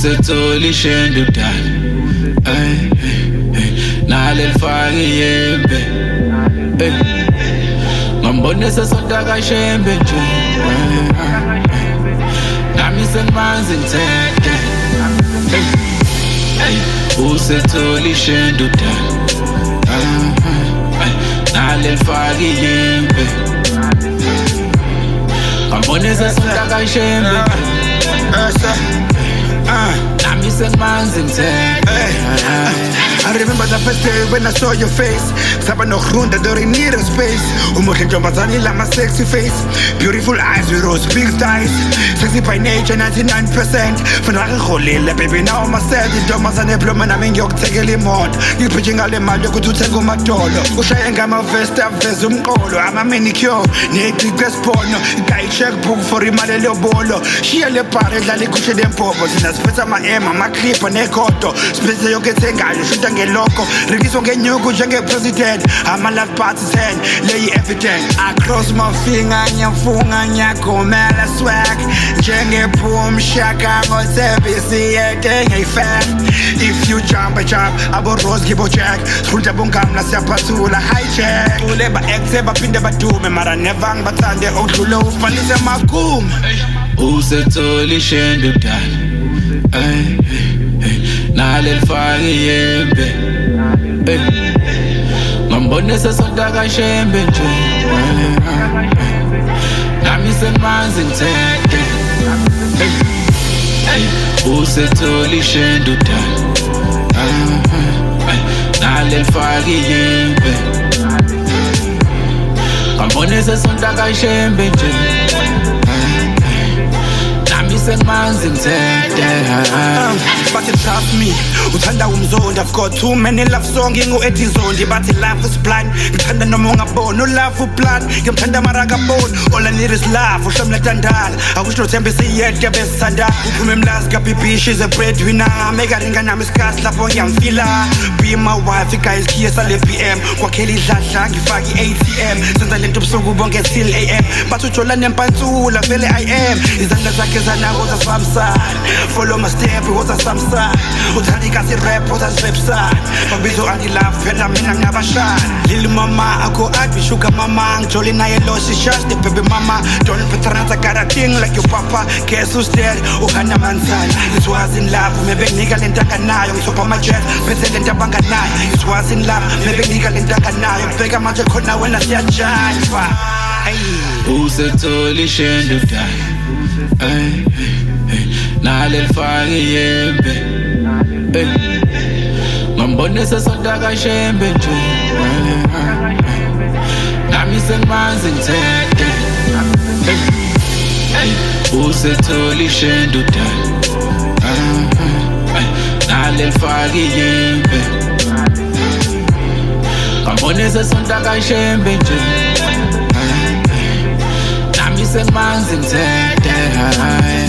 usethola ishendo dala nale lifake yembe ngambone sesonta kashembe nje nami sengimanzi ngithethe usethola ishendo dala nale lifake yembe ngambone sesonta kashembe nami sengimanzi ngithethe. I remember the first day when I saw your face. Saba no grunda, don't need a space. Umuhle ntombazane lama sexy face. Beautiful eyes with rose big thighs. Sexy by nature 99%. Fana ngikholile baby now myself. Ntombazane bloma nami ngiyokuthekela imoto. Ngiphethe ngale mali yokuthi uthenge umadolo. Ushaye ngama-vesta veza umqolo. Ama-manicure neqiqe esiphono. Igayi checkbook for imali elobolo. Shiya le bar edlala ikhushe lempopo. Thina siphethe ama-M, ama-clip nekhoto. Siphethe yonke ethengayo shuta ngeloko. Rikiswa ngenyuku njenge-president. Ama-love party 10 leyi evident. I cross my finger nyafunga nyakumela swag. Njenge-boom shaka ngo-service yete ngeyi-fan. If you jump I jump, abo Rose gibo check. Skhulta bongamla siyaphathula hijack. Ule ba-exe baphinde badume mara never ngibathande okudlula ufanise makume. Usethola ishendo dala nale lifake yembe ngambone sesonta kashembe nje nami sengimanzi ngithethe usethola ishendo dala nale lifake yembe ngambone sesonta kashembe nje sengimanzi ngithethe. But you trust me, uthanda umzondi. I've got too many love songs ngingu-Eddie Zondi. But love is blind, ngithanda noma ungaboni. Love uplan, ngimthanda mara kaboni. All I need is love, uhlomla tandala. Akusho thembe siyede besithandana. Uphume emlazi kaBB, she's a breadwinner. Mekaringa nami isikhathi lapho ngiyamfila. Be my wife, guys khiyesa le BM. Kwakhela idladla ngifake i-ATM. Senza lento busuku bonke till AM. But ujola nempantsula vele I am. Izandla zakhe zanakoza samsana. Follow my step, woza samsana. Uthanda ikasi rap, woza stripsana. Mabizo angi-love, phela mina ngiyabashana. Lil mama, akho advi sugar mama. Ngijoli naye lo, she just the baby mama. Don't pretend I got a thing like your papa. Guess who's dead? Uhana mansana. It was in love, maybe nigga lentanga nayo. Ngisopa ma-jet, bese lenta banganayo. It was in love, maybe nigga lentanga nayo. Bheka manje khona wena siyajiva. Usethola ishendo dala nale lifake yembe ngambone sesonta kashembe nje nami sengimanzi ngithethe usethola ishendo dala nale lifake yembe ngambone sesonta kashembe nje nami sengimanzi ngithethe.